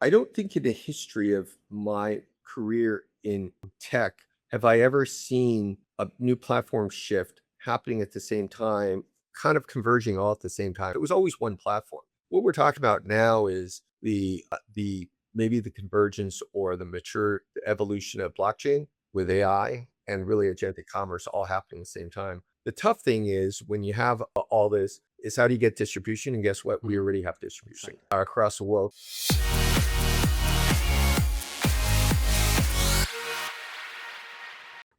I don't think in the history of my career in tech have I ever seen a new platform shift happening at the same time, kind of converging all at the same time. It was always one platform. What we're talking about now is the maybe the convergence or the mature evolution of blockchain with AI and really agentic commerce all happening at the same time. The tough thing is when you have all this is how do you get distribution? And guess what? We already have distribution Exactly. across the world.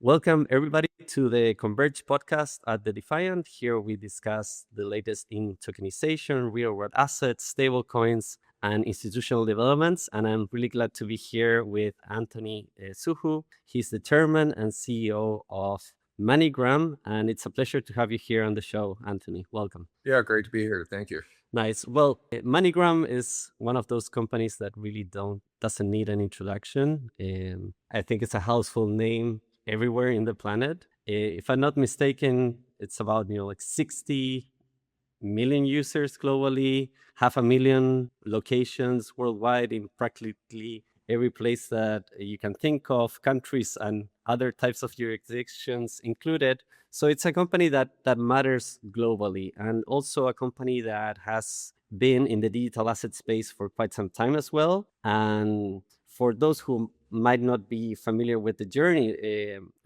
Welcome, everybody, to the Converge podcast at the Defiant. Here we discuss the latest in tokenization, real world assets, stablecoins, and institutional developments. And I'm really glad to be here with Anthony Soohoo. He's the chairman and CEO of MoneyGram. And it's a pleasure to have you here on the show, Anthony. Welcome. Yeah, great to be here. Thank you. Nice. Well, MoneyGram is one of those companies that really doesn't need an introduction. I think it's a household name everywhere in the planet. If I'm not mistaken, it's about like 60 million users globally, 500,000 locations worldwide in practically every place that you can think of, countries and other types of jurisdictions included. So it's a company that matters globally, and also a company that has been in the digital asset space for quite some time as well. And for those who might not be familiar with the journey,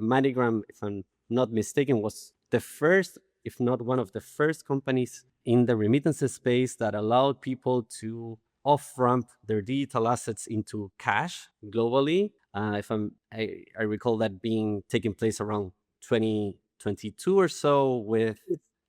MoneyGram, if I'm not mistaken, was the first, if not one of the first companies in the remittances space that allowed people to off-ramp their digital assets into cash globally. I recall that being taking place around 2022 or so, with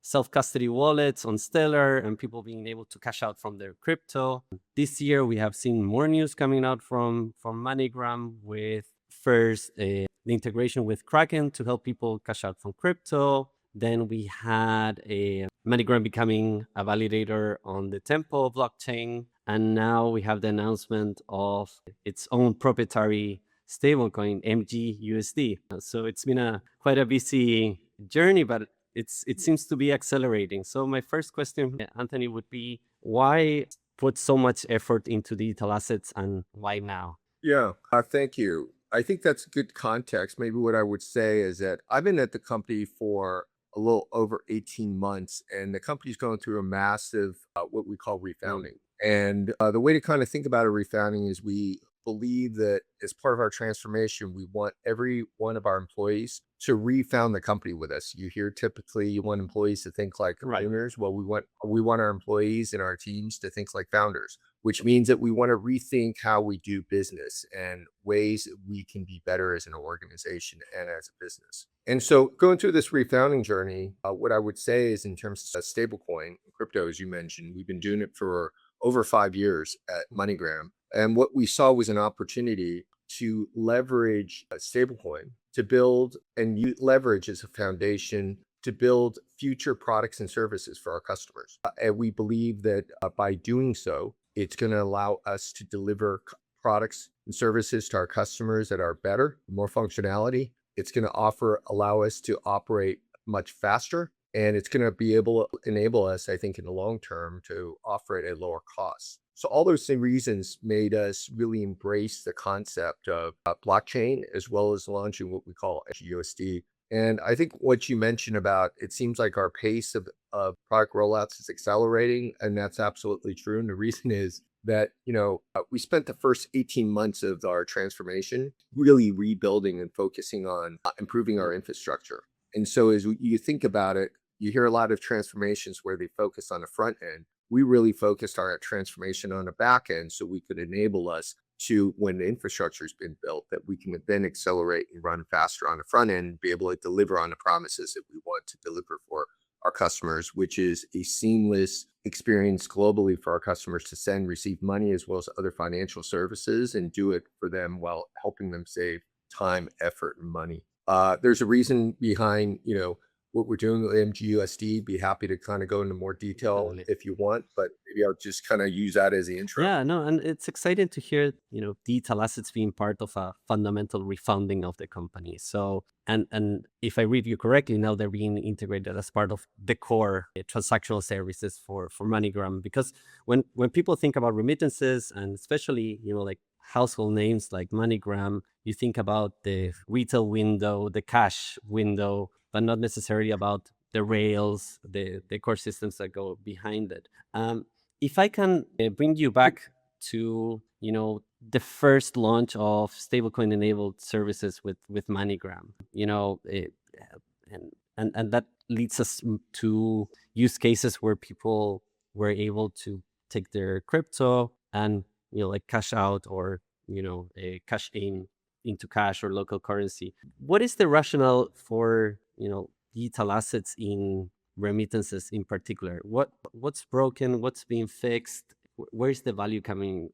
self-custody wallets on Stellar and people being able to cash out from their crypto. This year, we have seen more news coming out from MoneyGram, with first the integration with Kraken to help people cash out from crypto. Then we had a MoneyGram becoming a validator on the Tempo blockchain. And now we have the announcement of its own proprietary stablecoin, MGUSD. So it's been quite a busy journey, but it seems to be accelerating. So my first question, Anthony, would be why put so much effort into digital assets and why now? Yeah, thank you. I think that's good context. Maybe what I would say is that I've been at the company for a little over 18 months, and the company's going through a massive, what we call refounding. And the way to kind of think about a refounding is we believe that as part of our transformation, we want every one of our employees to refound the company with us. You hear typically you want employees to think like Right. owners. Well, we want our employees and our teams to think like founders, which means that we want to rethink how we do business and ways that we can be better as an organization and as a business. And so going through this refounding journey, what I would say is in terms of stablecoin, crypto, as you mentioned, we've been doing it for over 5 years at MoneyGram. And what we saw was an opportunity to leverage a stablecoin to build and leverage as a foundation to build future products and services for our customers. And we believe that by doing so, it's going to allow us to deliver products and services to our customers that are better, more functionality. It's going to allow us to operate much faster, and it's going to be able to enable us, I think, in the long term to offer it at lower costs. So all those same reasons made us really embrace the concept of blockchain, as well as launching what we call MGUSD. And I think what you mentioned about, it seems like our pace of product rollouts is accelerating, and that's absolutely true. And the reason is that, we spent the first 18 months of our transformation really rebuilding and focusing on improving our infrastructure. And so as you think about it, you hear a lot of transformations where they focus on the front end. We really focused our transformation on the back end so we could enable us to, when the infrastructure has been built, that we can then accelerate and run faster on the front end and be able to deliver on the promises that we want to deliver for our customers, which is a seamless experience globally for our customers to send, receive money, as well as other financial services, and do it for them while helping them save time, effort, and money. There's a reason behind, what we're doing with MGUSD. Be happy to kind of go into more detail Definitely. if you want, but maybe I'll just kind of use that as the intro. Yeah, no, and it's exciting to hear, digital assets being part of a fundamental refounding of the company. So, and if I read you correctly, now they're being integrated as part of the core transactional services for MoneyGram. Because when people think about remittances, and especially, like household names like MoneyGram, you think about the retail window, the cash window, but not necessarily about the rails, the core systems that go behind it. If I can bring you back to the first launch of stablecoin enabled services with MoneyGram, and that leads us to use cases where people were able to take their crypto and like cash out, or cash into cash or local currency. What is the rationale for digital assets in remittances in particular? What's broken? What's being fixed? Where's the value coming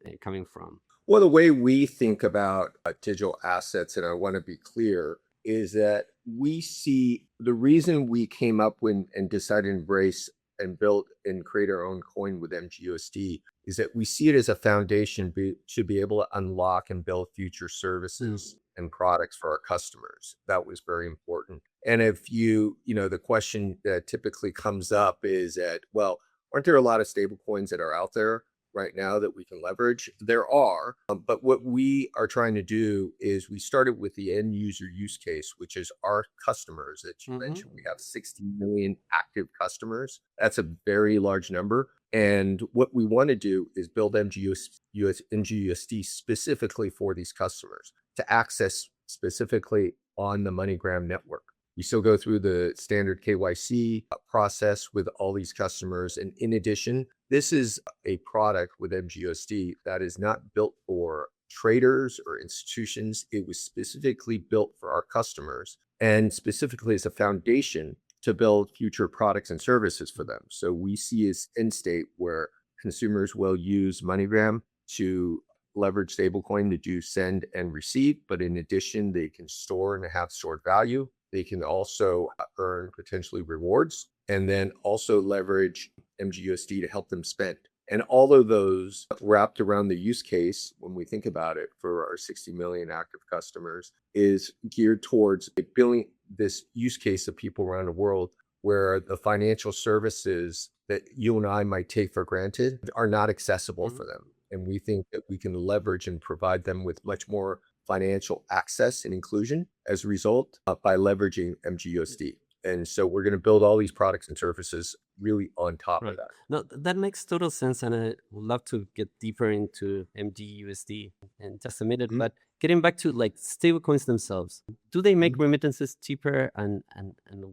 from? Well, the way we think about digital assets, and I want to be clear, is that we see the reason we came up with and decided to embrace and build and create our own coin with MGUSD is that we see it as a foundation to be able to unlock and build future services and products for our customers. That was very important. And if the question that typically comes up is that, well, aren't there a lot of stable coins that are out there right now that we can leverage? There are, but what we are trying to do is we started with the end user use case, which is our customers that you mentioned. We have 60 million active customers. That's a very large number. And what we want to do is build MGUSD specifically for these customers to access specifically on the MoneyGram network. You still go through the standard KYC process with all these customers. And in addition, this is a product with MGUSD that is not built for traders or institutions. It was specifically built for our customers, and specifically as a foundation to build future products and services for them. So we see as end state where consumers will use MoneyGram to leverage stablecoin to do send and receive. But in addition, they can store and have stored value. They can also earn potentially rewards, and then also leverage MGUSD to help them spend. And all of those wrapped around the use case, when we think about it for our 60 million active customers, is geared towards building this use case of people around the world where the financial services that you and I might take for granted are not accessible for them. And we think that we can leverage and provide them with much more financial access and inclusion as a result by leveraging MGUSD. And so we're going to build all these products and services really on top of that. No, that makes total sense. And I would love to get deeper into MGUSD in just a minute. But getting back to like stablecoins themselves, do they make remittances cheaper, and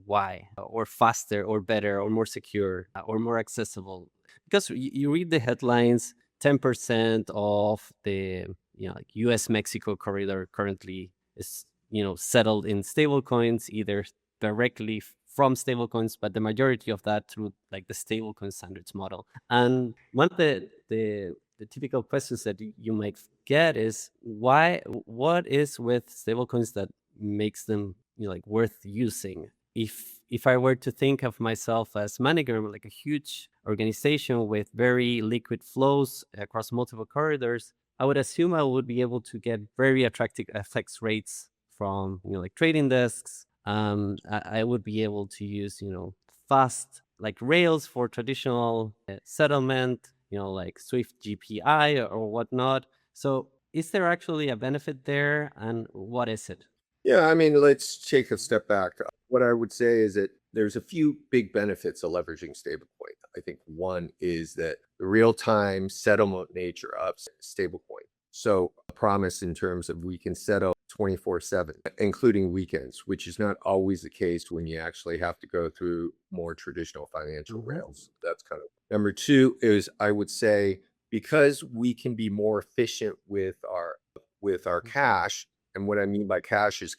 why? Or faster, or better, or more secure, or more accessible? Because you read the headlines, 10% of the like US-Mexico corridor currently is settled in stablecoins, either directly from stablecoins, but the majority of that through like the stablecoin standards model. And one of the typical questions that you might get is what is with stablecoins that makes them like worth using? If I were to think of myself as MoneyGram, like a huge organization with very liquid flows across multiple corridors, I would assume I would be able to get very attractive FX rates from like trading desks. I would be able to use fast like rails for traditional settlement, like Swift GPI or whatnot. So is there actually a benefit there, and what is it? Yeah, I mean, let's take a step back. What I would say is that there's a few big benefits of leveraging stablecoin. I think one is that the real-time settlement nature of stablecoin. So a promise in terms of we can settle 24/7, including weekends, which is not always the case when you actually have to go through more traditional financial rails. That's kind of number two is I would say because we can be more efficient with our cash. And what I mean by cash is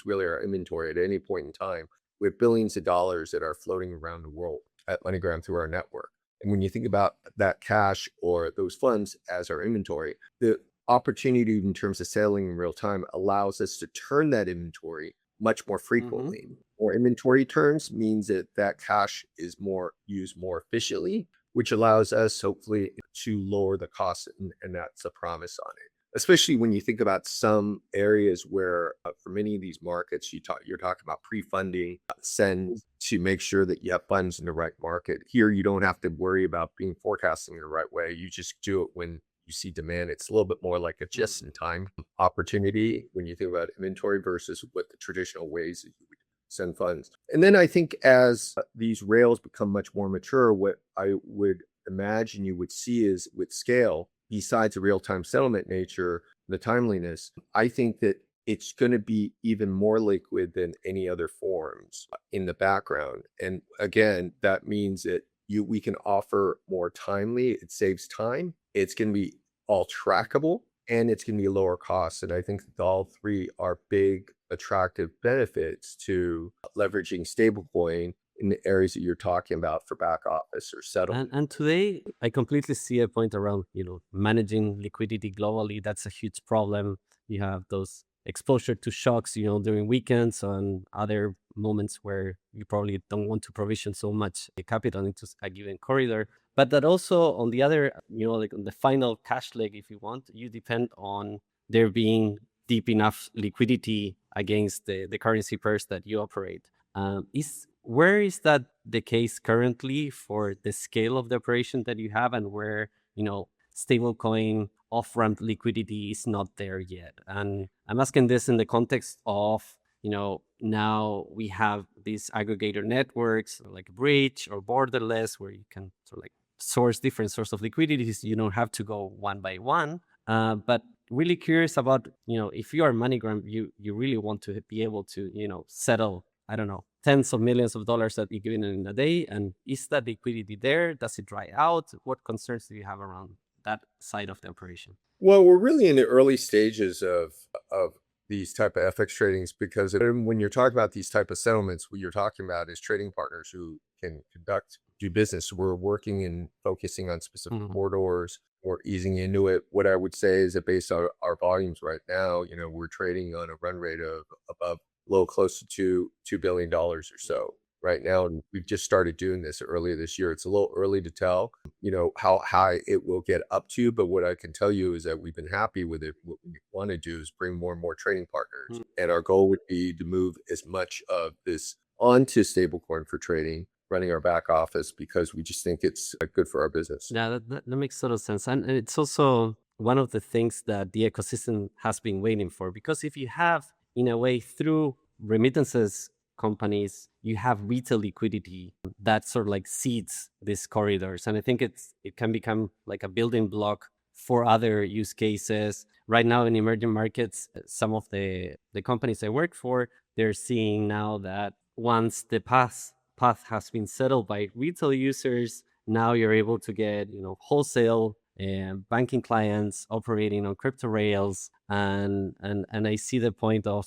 really our inventory at any point in time. We have billions of dollars that are floating around the world at MoneyGram through our network. And when you think about that cash or those funds as our inventory, the opportunity in terms of settling in real time allows us to turn that inventory much more frequently. More inventory turns means that that cash is more used more efficiently, which allows us hopefully to lower the cost, and that's a promise on it. Especially when you think about some areas where, for many of these markets, you're talking about pre-funding, send to make sure that you have funds in the right market. Here, you don't have to worry about being forecasting the right way. You just do it when you see demand. It's a little bit more like a just-in-time opportunity when you think about inventory versus what the traditional ways that you would send funds. And then I think as these rails become much more mature, what I would imagine you would see is with scale, besides the real-time settlement nature, the timeliness, I think that it's going to be even more liquid than any other forms in the background. And again, that means that we can offer more timely. It saves time. It's going to be all trackable, and it's going to be lower cost. And I think that all three are big, attractive benefits to leveraging stablecoin in the areas that you're talking about for back office or settlement. And today, I completely see a point around, managing liquidity globally. That's a huge problem. You have those exposure to shocks, during weekends and other moments where you probably don't want to provision so much capital into a given corridor. But that also, on the other, like on the final cash leg, if you want, you depend on there being deep enough liquidity against the currency pairs that you operate. Where is that the case currently for the scale of the operation that you have, and where stablecoin off-ramp liquidity is not there yet? And I'm asking this in the context of now we have these aggregator networks like Bridge or Borderless, where you can sort of like source different sources of liquidities. You don't have to go one by one. But really curious about, if you are MoneyGram, you really want to be able to, settle, I don't know, tens of millions of dollars that you give in a day. And is that liquidity there? Does it dry out? What concerns do you have around that side of the operation? Well, we're really in the early stages of these type of FX tradings, because when you're talking about these type of settlements, what you're talking about is trading partners who can do business. We're working and focusing on specific corridors or easing into it. What I would say is that based on our volumes right now, we're trading on a run rate of above, close to $2 billion or so right now. And we've just started doing this earlier this year. It's a little early to tell, how high it will get up to. But what I can tell you is that we've been happy with it. What we want to do is bring more and more trading partners. And our goal would be to move as much of this onto stablecoin for trading, running our back office, because we just think it's good for our business. Yeah, that makes total sense. And it's also one of the things that the ecosystem has been waiting for, because if you have, in a way, through remittances companies, you have retail liquidity that sort of like seeds these corridors. And I think it can become like a building block for other use cases. Right now in emerging markets, some of the companies I work for, they're seeing now that once the path has been settled by retail users, now you're able to get, wholesale and banking clients operating on crypto rails. And I see the point of,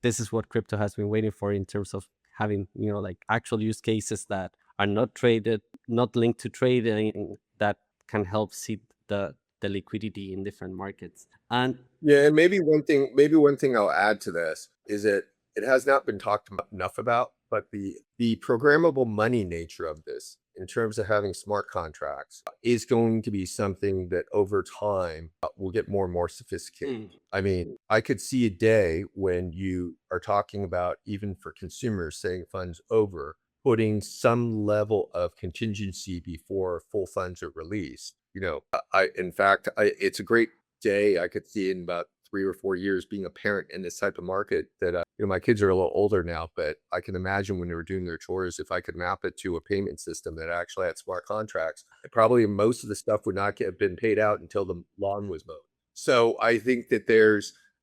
this is what crypto has been waiting for in terms of having, like actual use cases that are not traded, not linked to trading, that can help seed the liquidity in different markets. And yeah, and maybe one thing I'll add to this is that it has not been talked enough about, but the programmable money nature of this, in terms of having smart contracts, is going to be something that over time will get more and more sophisticated. I mean, I could see a day when you are talking about, even for consumers, saying funds over, putting some level of contingency before full funds are released. In fact, it's a great day. I could see in about 3 or 4 years being a parent in this type of market that, my kids are a little older now, but I can imagine when they were doing their chores, if I could map it to a payment system that actually had smart contracts, probably most of the stuff would not have been paid out until the lawn was mowed. So I think that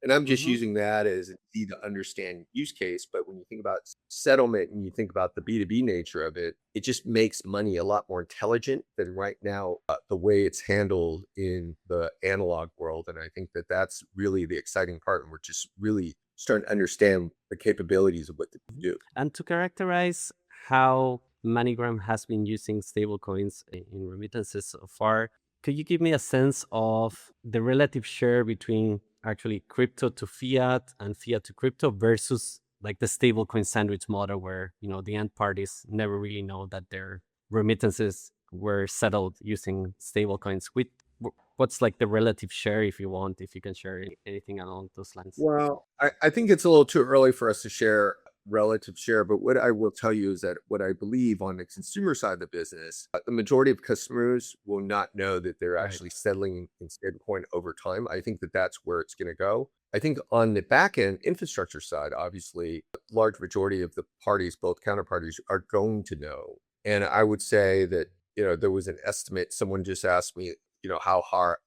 and I'm just using that as an easy to understand use case. But when you think about settlement and you think about the B2B nature of it, it just makes money a lot more intelligent than right now, the way it's handled in the analog world. And I think that that's really the exciting part. And we're just really starting to understand the capabilities of what they can do. And to characterize how MoneyGram has been using stablecoins in remittances so far, could you give me a sense of the relative share between actually crypto to fiat and fiat to crypto versus like the stablecoin sandwich model, where the end parties never really know that their remittances were settled using stablecoins. What's like the relative share, if you can share anything along those lines? Well, I think it's a little too early for us to share relative share, but what I will tell you is that what I believe on the consumer side of the business, the majority of customers will not know that they're Right. actually settling in stablecoin over time. I think that that's where it's going to go. I think on the back end infrastructure side, obviously, a large majority of the parties, both counterparties, are going to know. And I would say that, there was an estimate. Someone just asked me, how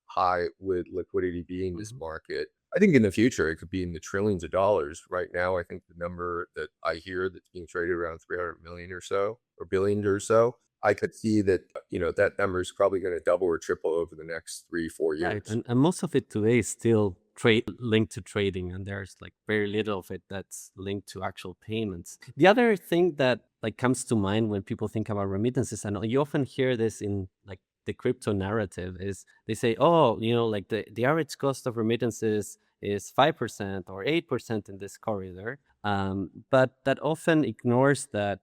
high would liquidity be in this Mhm. market? I think in the future, it could be in the trillions of dollars. Right now, I think the number that I hear that's being traded around 300 million or so, or billion or so. I could see that, that number is probably going to double or triple over the next 3, 4 Right. years. And most of it today is still trade linked to trading, and there's like very little of it that's linked to actual payments. The other thing that like comes to mind when people think about remittances, and you often hear this in like the crypto narrative, is they say, oh, like the average cost of remittances is 5% or 8% in this corridor. But that often ignores that,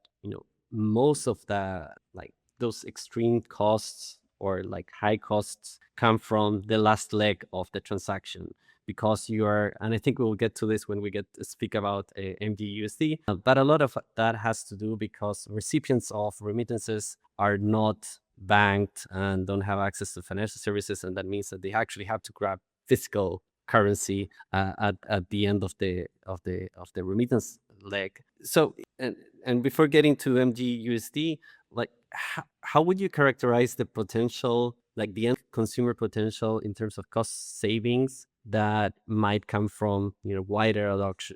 most of the like those extreme costs or like high costs come from the last leg of the transaction, because you are, and I think we'll get to this when we get to speak about MGUSD, but a lot of that has to do because recipients of remittances are not banked and don't have access to financial services, and that means that they actually have to grab physical currency at the end of the remittance leg. So and before getting to MGUSD, like how would you characterize the potential, like the end consumer potential in terms of cost savings that might come from wider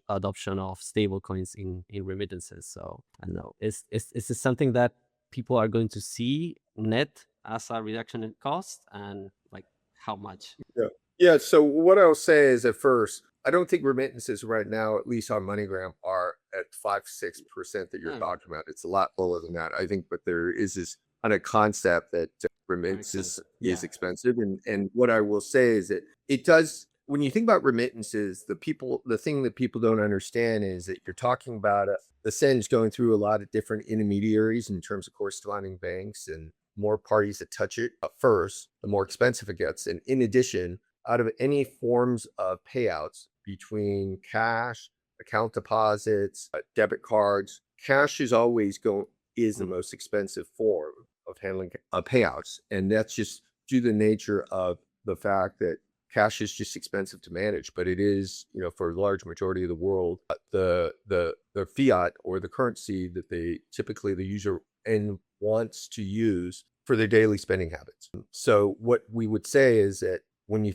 adoption of stable coins in remittances? So I don't know, is this something that people are going to see net as a reduction in cost, and like how much? Yeah. Yeah. So what I'll say is at first, I don't think remittances right now, at least on MoneyGram, are at 5, 6% that you're Oh, talking about. It's a lot lower than that. I think, but there is this kind of concept that very remittances expensive. is Yeah. expensive. And what I will say is that it does, when you think about remittances, the thing that people don't understand is that you're talking about the sends going through a lot of different intermediaries in terms of corresponding banks, and more parties that touch it first, the more expensive it gets. And in addition, out of any forms of payouts between cash, account deposits, debit cards, cash is the Mm. most expensive form of handling payouts, and that's just due to the nature of the fact that cash is just expensive to manage. But it is, for a large majority of the world, the fiat or the currency that the user and wants to use for their daily spending habits. So what we would say is that when you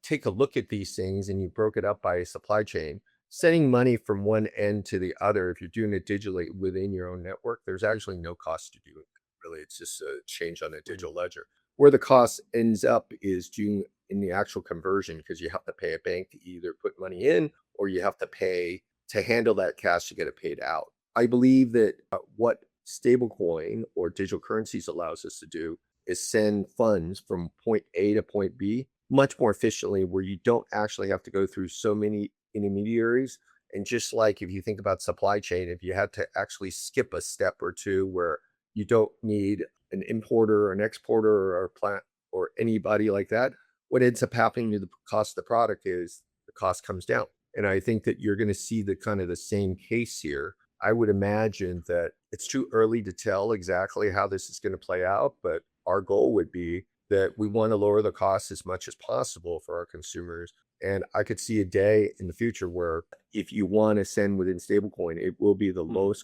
take a look at these things and you broke it up by a supply chain, sending money from one end to the other, if you're doing it digitally within your own network, there's actually no cost to do it. Really, it's just a change on a Mm. digital ledger. Where the cost ends up is doing in the actual conversion, because you have to pay a bank to either put money in, or you have to pay to handle that cash to get it paid out. I believe that what stablecoin or digital currencies allows us to do is send funds from point A to point B much more efficiently, where you don't actually have to go through so many intermediaries. And just like if you think about supply chain, if you had to actually skip a step or two where you don't need an importer or an exporter or a plant or anybody like that, what ends up happening to the cost of the product is the cost comes down. And I think that you're going to see the kind of the same case here. I would imagine that it's too early to tell exactly how this is going to play out, but our goal would be that we want to lower the cost as much as possible for our consumers. And I could see a day in the future where if you want to send within stablecoin, it will be the Mm.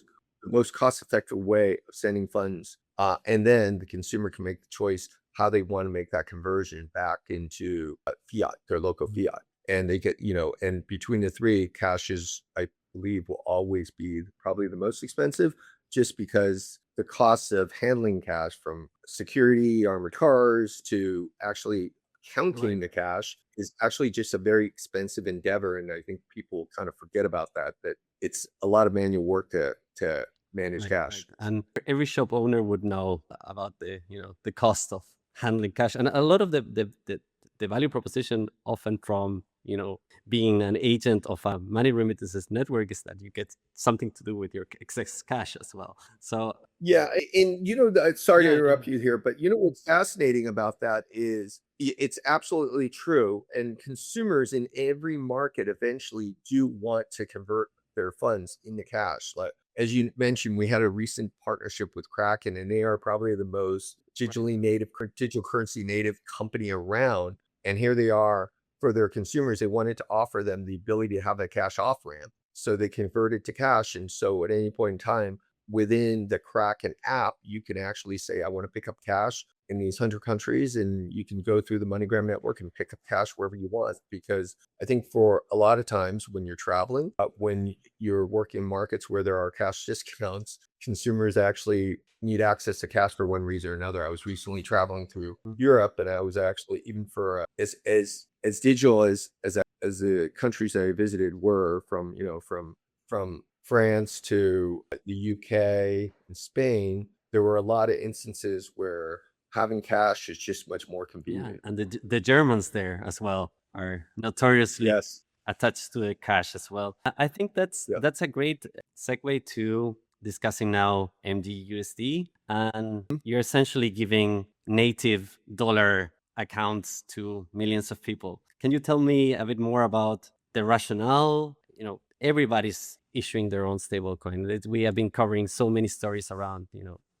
most cost-effective way of sending funds. And then the consumer can make the choice how they want to make that conversion back into fiat, their local Mm. fiat. And they get, and between the three, cash is, I believe, will always be probably the most expensive, just because the cost of handling cash, from security, armored cars, to actually counting Right. the cash, is actually just a very expensive endeavor. And I think people kind of forget about that it's a lot of manual work to manage Right, right. cash. And every shop owner would know about the cost of handling cash, and a lot of the value proposition often from being an agent of a money remittances network is that you get something to do with your excess cash as well. So Yeah, and sorry to yeah, interrupt you here, but what's fascinating about that is it's absolutely true. And consumers in every market eventually do want to convert their funds into cash. Like as you mentioned, we had a recent partnership with Kraken, and they are probably the most digital currency native company around. And here they are for their consumers. They wanted to offer them the ability to have a cash off ramp so they convert it to cash. And so at any point in time, within the Kraken app, you can actually say, I want to pick up cash in these 100 countries, and you can go through the MoneyGram network and pick up cash wherever you want. Because I think for a lot of times when you're traveling, when you're working in markets where there are cash discounts, consumers actually need access to cash for one reason or another. I was recently traveling through Europe, and I was actually, even for as digital as the countries that I visited were, from France to the UK and Spain, there were a lot of instances where having cash is just much more yeah, convenient. and the Germans there as well are notoriously Yes. attached to the cash as well. I think Yeah. that's a great segue to discussing now MGUSD, and you're essentially giving native dollar accounts to millions of people. Can you tell me a bit more about the rationale? Everybody's issuing their own stablecoin. We have been covering so many stories around,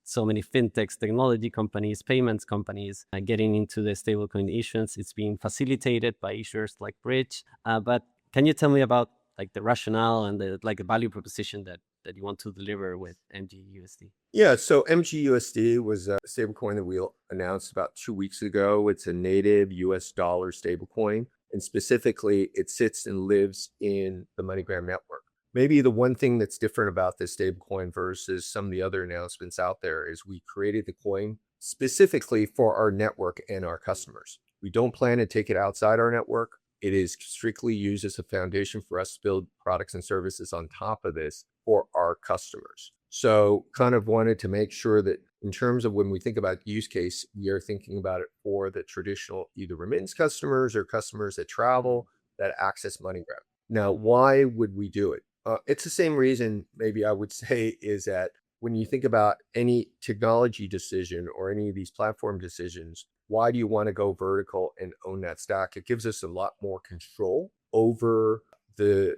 so many fintechs, technology companies, payments companies getting into the stablecoin issuance. It's being facilitated by issuers like Bridge. But can you tell me about like the rationale and the value proposition that you want to deliver with MGUSD? Yeah, so MGUSD was a stablecoin that we announced about 2 weeks ago. It's a native US dollar stablecoin, and specifically, it sits and lives in the MoneyGram network. Maybe the one thing that's different about this stablecoin versus some of the other announcements out there is we created the coin specifically for our network and our customers. We don't plan to take it outside our network. It is strictly used as a foundation for us to build products and services on top of this for our customers. So kind of wanted to make sure that in terms of when we think about use case, we are thinking about it for the traditional either remittance customers or customers that travel that access MoneyGram. Now, why would we do it? It's the same reason, maybe I would say, is that when you think about any technology decision or any of these platform decisions, why do you want to go vertical and own that stack? It gives us a lot more control over the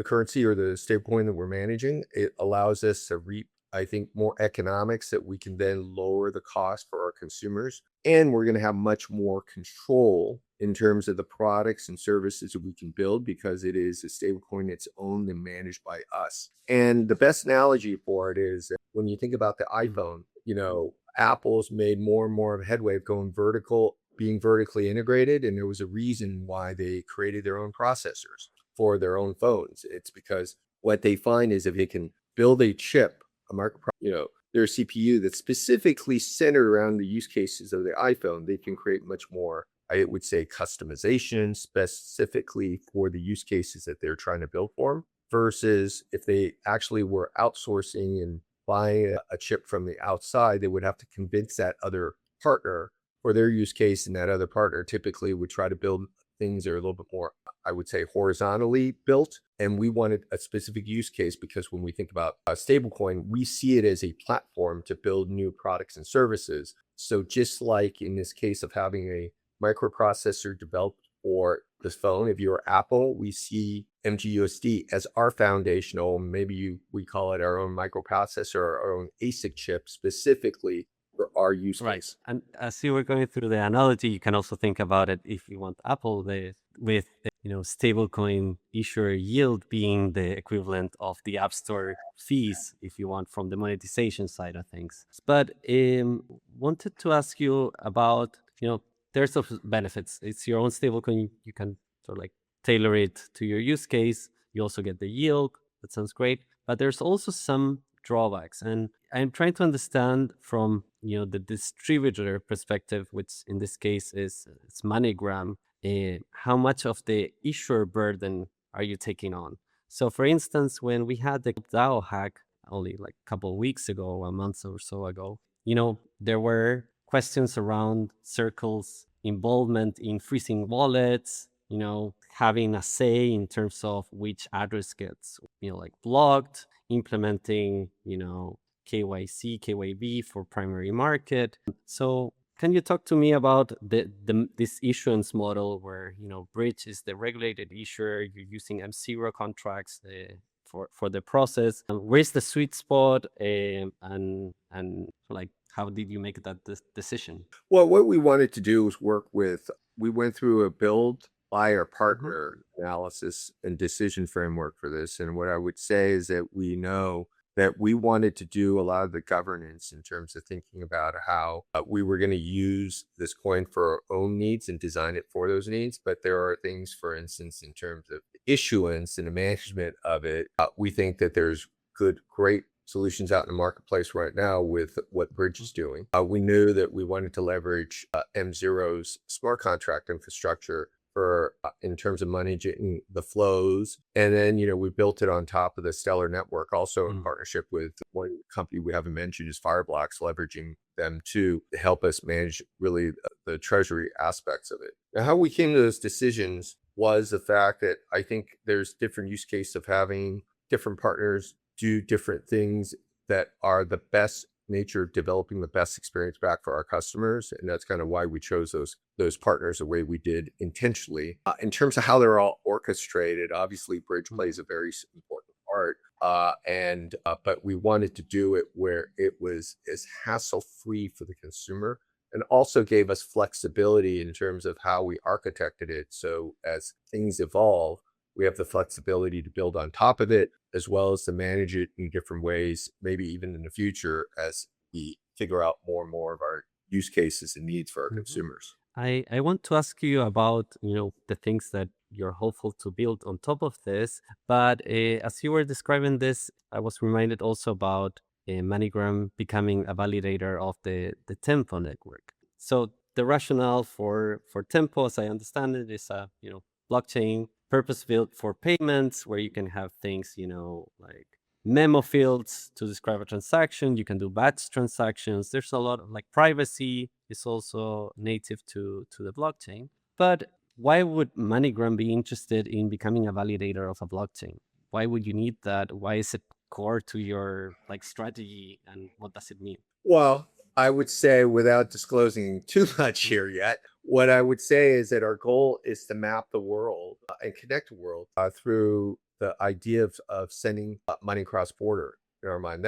currency or the stablecoin that we're managing. It allows us to reap, I think, more economics that we can then lower the cost for our consumers. And we're going to have much more control in terms of the products and services that we can build because it is a stablecoin that's owned and managed by us. And the best analogy for it is when you think about the iPhone, Apple's made more and more of a headway of going vertical, being vertically integrated. And there was a reason why they created their own processors for their own phones. It's because what they find is if they can build a chip, their CPU that's specifically centered around the use cases of the iPhone, they can create much more, I would say, customization specifically for the use cases that they're trying to build for them, versus if they actually were outsourcing and buying a chip from the outside, they would have to convince that other partner for their use case, and that other partner typically would try to build things that are a little bit more, I would say, horizontally built. And we wanted a specific use case because when we think about a stablecoin, we see it as a platform to build new products and services. So just like in this case of having a microprocessor developed for this phone, if you're Apple, we see MGUSD as our foundational, we call it our own microprocessor, our own ASIC chip specifically for our use case. And as you were going through the analogy, you can also think about it if you want Apple with stablecoin issuer yield being the equivalent of the App Store fees, if you want, from the monetization side of things. But wanted to ask you about, there's of benefits. It's your own stablecoin. You can sort of like tailor it to your use case. You also get the yield. That sounds great. But there's also some drawbacks, and I'm trying to understand from the distributor perspective, which in this case is it's MoneyGram. How much of the issuer burden are you taking on? So, for instance, when we had the DAO hack only like a couple of weeks ago, a month or so ago, there were questions around Circle's involvement in freezing wallets, having a say in terms of which address gets, like blocked, implementing, KYC, KYB for primary market. So can you talk to me about this issuance model where, Bridge is the regulated issuer, you're using M0 contracts for the process? Where's the sweet spot, and like, how did you make that decision? Well, what we wanted to do was we went through a build, buy, or Mhm. partner analysis and decision framework for this. And what I would say is that we know that we wanted to do a lot of the governance in terms of thinking about how we were going to use this coin for our own needs and design it for those needs. But there are things, for instance, in terms of issuance and the management of it, we think that there's great solutions out in the marketplace right now with what Bridge is doing. We knew that we wanted to leverage M0's smart contract infrastructure for in terms of managing the flows. And then, we built it on top of the Stellar network, also in partnership with one company we haven't mentioned is Fireblocks, leveraging them to help us manage really the treasury aspects of it. Now, how we came to those decisions was the fact that I think there's different use case of having different partners do different things that are the best nature of developing the best experience back for our customers. And that's kind of why we chose those partners the way we did intentionally. In terms of how they're all orchestrated, obviously Bridge plays a very important part. But we wanted to do it where it was as hassle-free for the consumer and also gave us flexibility in terms of how we architected it. So as things evolve, we have the flexibility to build on top of it, as well as to manage it in different ways, maybe even in the future as we figure out more and more of our use cases and needs for our consumers. I want to ask you about, the things that you're hopeful to build on top of this. But as you were describing this, I was reminded also about MoneyGram becoming a validator of the Tempo network. So the rationale for Tempo, as I understand it, is a blockchain purpose built for payments, where you can have things, like memo fields to describe a transaction. You can do batch transactions. There's a lot of privacy is also native to the blockchain. But why would MoneyGram be interested in becoming a validator of a blockchain? Why would you need that? Why is it core to your strategy, and what does it mean? Well, I would say, without disclosing too much here yet, what I would say is that our goal is to map the world and connect the world through the idea of sending money cross border in our mind.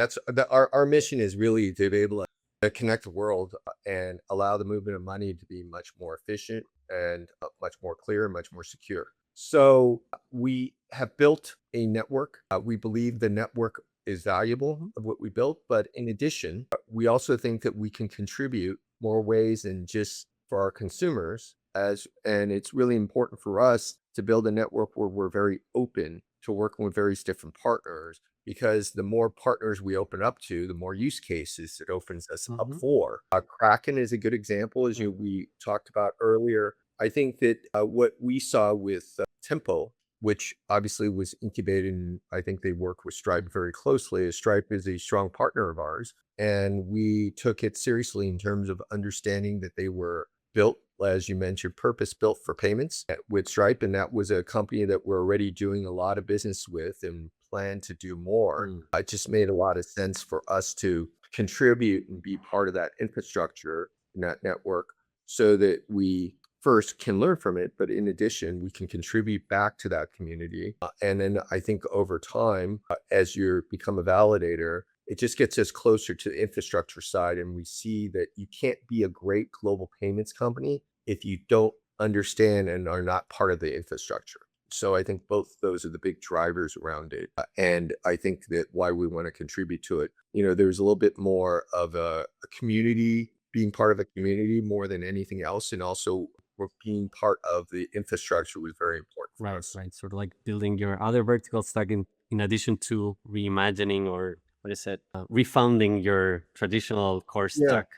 Our mission is really to be able to connect the world and allow the movement of money to be much more efficient and much more clear and much more secure. So we have built a network. We believe the network is valuable of what we built, but in addition, we also think that we can contribute more ways than just for our consumers, and it's really important for us to build a network where we're very open to working with various different partners, because the more partners we open up to, the more use cases it opens us up for. Kraken is a good example, as we talked about earlier. I think that what we saw with Tempo, which obviously was incubated, and I think they work with Stripe very closely, as Stripe is a strong partner of ours. And we took it seriously in terms of understanding that they were built, as you mentioned, purpose built for payments with Stripe. And that was a company that we're already doing a lot of business with and plan to do more. It just made a lot of sense for us to contribute and be part of that infrastructure in that network, so that we first can learn from it, but in addition, we can contribute back to that community. And then I think over time, as you become a validator, it just gets us closer to the infrastructure side. And we see that you can't be a great global payments company if you don't understand and are not part of the infrastructure. So I think both those are the big drivers around it. And I think that why we want to contribute to it, there's a little bit more of a community, being part of a community more than anything else. And also, we're being part of the infrastructure was very important for us. Right. Sort of like building your other vertical stack in addition to reimagining, or what is it, refounding your traditional core Yeah. stack.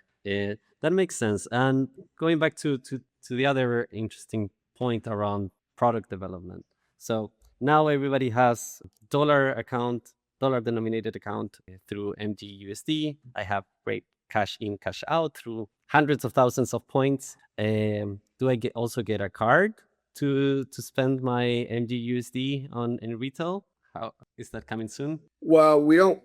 That makes sense. And going back to the other interesting point around product development. So now everybody has dollar denominated account through MGUSD. I have great cash in, cash out through hundreds of thousands of points. Do I also get a card to spend my MGUSD on in retail? How is that coming soon? Well, we don't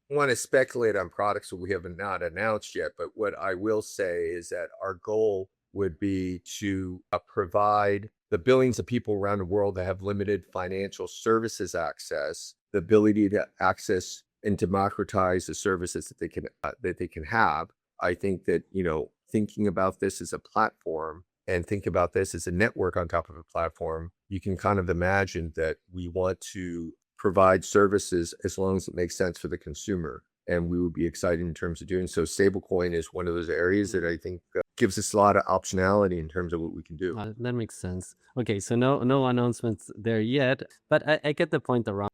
want to speculate on products that we have not announced yet. But what I will say is that our goal would be to provide the billions of people around the world that have limited financial services access, the ability to access and democratize the services that they can have. I think that, thinking about this as a platform and think about this as a network on top of a platform, you can kind of imagine that we want to provide services as long as it makes sense for the consumer. And we would be excited in terms of doing so. Stablecoin is one of those areas that I think gives us a lot of optionality in terms of what we can do. That makes sense. Okay, so no announcements there yet, but I get the point around,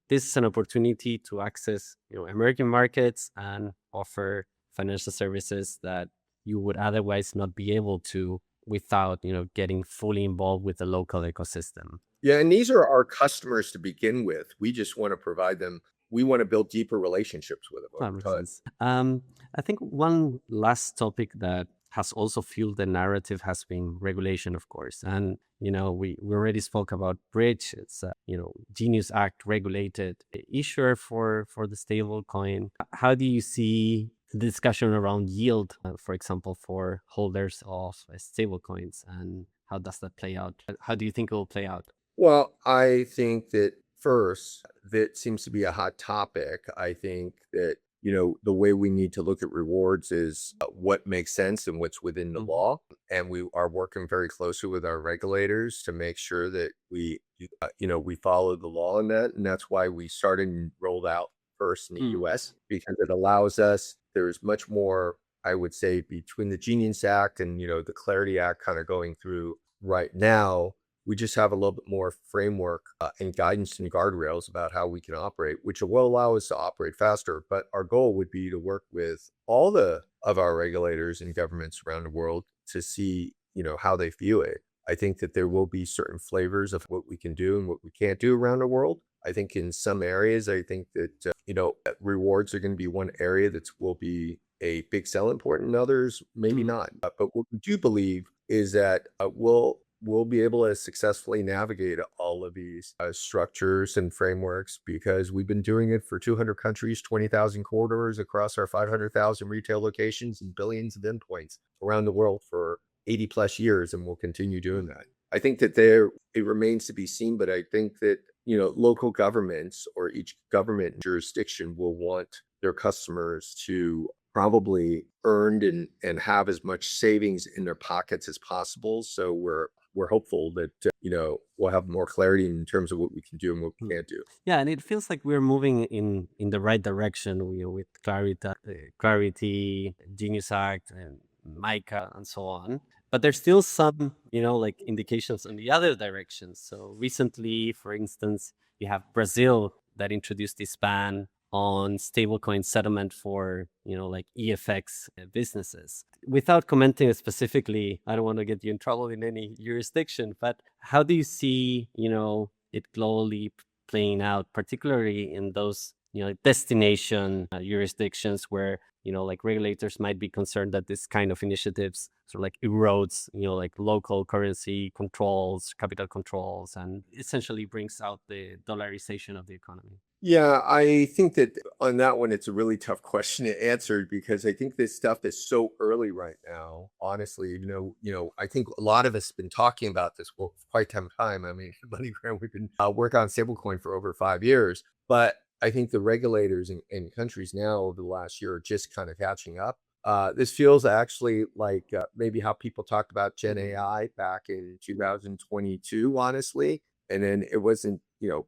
this is an opportunity to access, emerging markets and offer financial services that you would otherwise not be able to without, getting fully involved with the local ecosystem. Yeah, and these are our customers to begin with. We just want to provide them. We want to build deeper relationships with them That over makes time. sense. I think one last topic that has also fueled the narrative has been regulation, of course. And, we already spoke about Bridge. It's a, Genius Act regulated issuer for the stable coin. How do you see the discussion around yield, for example, for holders of stable coins, and how does that play out? How do you think it will play out? Well, I think that first, that seems to be a hot topic. I think that, the way we need to look at rewards is what makes sense and what's within the law. And we are working very closely with our regulators to make sure that we follow the law in that. And that's why we started and rolled out first in the US, because it allows us, there's much more, I would say, between the Genius Act and, the Clarity Act kind of going through right now. We just have a little bit more framework and guidance and guardrails about how we can operate, which will allow us to operate faster. But our goal would be to work with all of our regulators and governments around the world to see, how they view it. I think that there will be certain flavors of what we can do and what we can't do around the world. I think in some areas, I think that, rewards are going to be one area that will be a big selling point, and others maybe not. But what we do believe is that we'll be able to successfully navigate all of these structures and frameworks, because we've been doing it for 200 countries, 20,000 corridors across our 500,000 retail locations and billions of endpoints around the world for 80 plus years, and we'll continue doing that. I think that it remains to be seen, but I think that, local governments or each government jurisdiction will want their customers to probably earned and have as much savings in their pockets as possible. So we're hopeful that we'll have more clarity in terms of what we can do and what we can't do. Yeah, and it feels like we're moving in the right direction with Clarity, Genius Act, and MICA, and so on. But there's still some, like indications in the other direction. So recently, for instance, you have Brazil that introduced this ban on stablecoin settlement for, like EFX businesses. Without commenting specifically, I don't want to get you in trouble in any jurisdiction, but how do you see, it globally playing out, particularly in those, destination jurisdictions where, like regulators might be concerned that this kind of initiatives sort of like erodes, like local currency controls, capital controls, and essentially brings out the dollarization of the economy? Yeah, I think that on that one, it's a really tough question to answer, because I think this stuff is so early right now. Honestly, I think a lot of us have been talking about this for quite some time. I mean, MoneyGram, we've been working on stablecoin for over 5 years, but I think the regulators in countries now over the last year are just kind of catching up. This feels actually like maybe how people talked about Gen AI back in 2022, honestly. And then it wasn't,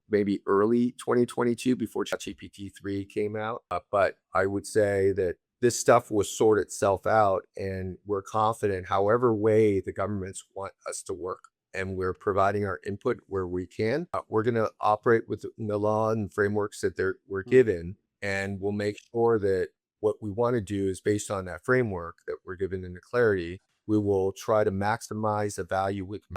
maybe early 2022 before ChatGPT 3 came out. But I would say that this stuff will sort itself out, and we're confident however way the governments want us to work, and we're providing our input where we can. We're going to operate within the law and frameworks that we're given, and we'll make sure that what we want to do is based on that framework that we're given in the clarity. We will try to maximize the value we can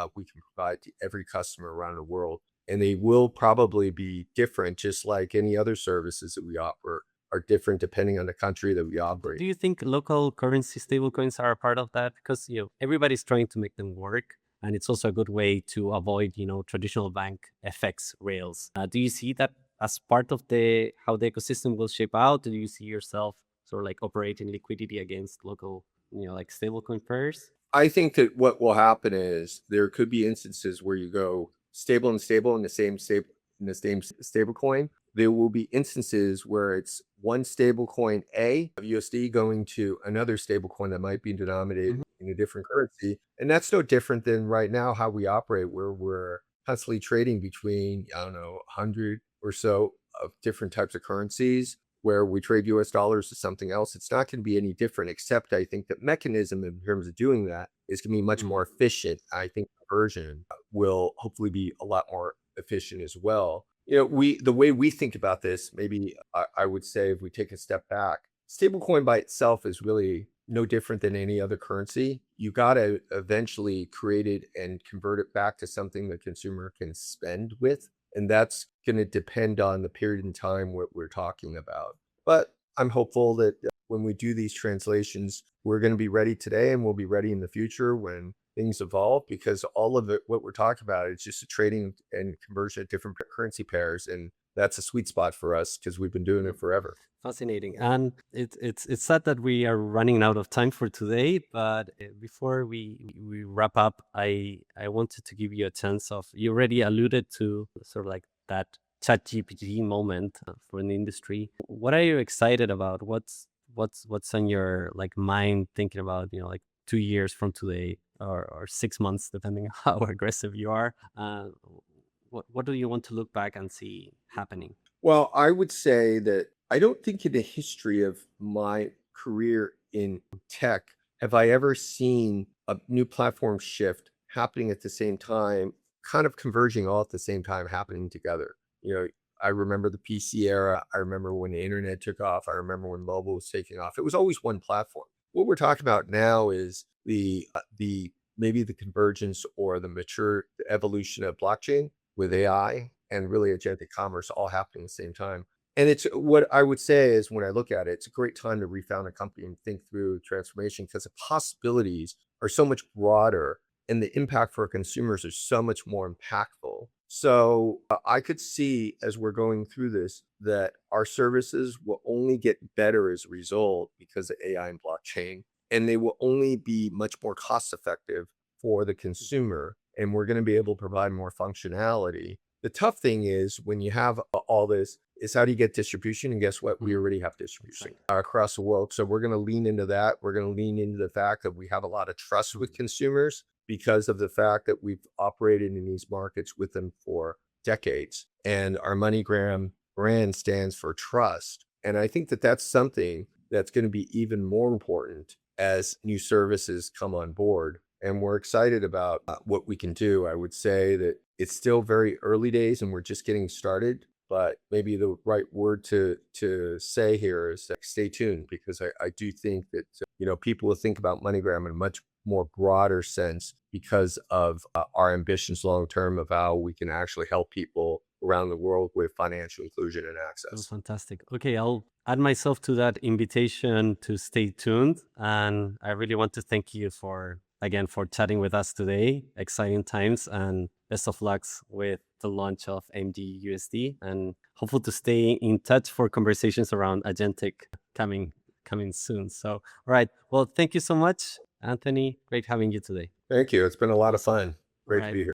provide to every customer around the world. And they will probably be different, just like any other services that we offer are different depending on the country that we operate. Do you think local currency stablecoins are a part of that? Because everybody's trying to make them work. and it's also a good way to avoid, traditional bank FX rails. Do you see that as part of the how the ecosystem will shape out? Do you see yourself sort of like operating liquidity against local, like stablecoin pairs? I think that what will happen is there could be instances where you go stable and stable in the same stable coin. There will be instances where it's one stable coin A of USD going to another stable coin that might be denominated in a different currency. And that's no different than right now how we operate, where we're constantly trading between, I don't know, 100 or so of different types of currencies where we trade US dollars to something else. It's not going to be any different, except I think that mechanism in terms of doing that is going to be much more efficient. I think conversion will hopefully be a lot more efficient as well. The way we think about this, maybe I would say if we take a step back, stablecoin by itself is really no different than any other currency. You got to eventually create it and convert it back to something the consumer can spend with. And that's going to depend on the period in time what we're talking about. But I'm hopeful that when we do these translations, we're going to be ready today and we'll be ready in the future when things evolve, because all of it, what we're talking about, is just a trading and conversion of different currency pairs. And that's a sweet spot for us because we've been doing it forever. Fascinating. And it's sad that we are running out of time for today, but before we wrap up, I wanted to give you a chance of, you already alluded to sort of like that ChatGPT moment for the industry. What are you excited about? What's on your like mind thinking about, like 2 years from today, or 6 months, depending on how aggressive you are? What do you want to look back and see happening? Well, I would say that I don't think in the history of my career in tech have I ever seen a new platform shift happening at the same time, kind of converging all at the same time, happening together. I remember the PC era. I remember when the internet took off. I remember when mobile was taking off. It was always one platform. What we're talking about now is the maybe the convergence or the mature evolution of blockchain with AI and really agentic commerce all happening at the same time. And it's what I would say is, when I look at it, it's a great time to refound a company and think through transformation, because the possibilities are so much broader and the impact for consumers is so much more impactful. So I could see, as we're going through this, that our services will only get better as a result because of AI and blockchain, and they will only be much more cost effective for the consumer, and we're going to be able to provide more functionality. The tough thing is, when you have all this, is how do you get distribution? And guess what? We already have distribution across the world. So we're going to lean into that. We're going to lean into the fact that we have a lot of trust with consumers because of the fact that we've operated in these markets with them for decades. And our MoneyGram brand stands for trust. And I think that that's something that's going to be even more important as new services come on board. And we're excited about what we can do. I would say that it's still very early days and we're just getting started, but maybe the right word to say here is stay tuned, because I do think that, people will think about MoneyGram in a much more broader sense because of our ambitions long-term of how we can actually help people around the world with financial inclusion and access. That's fantastic. Okay, I'll add myself to that invitation to stay tuned. And I really want to thank you for chatting with us today. Exciting times, and best of luck with the launch of MGUSD, and hopeful to stay in touch for conversations around agentic coming soon. So, all right. Well, thank you so much, Anthony. Great having you today. Thank you. It's been a lot of fun. Great to be here.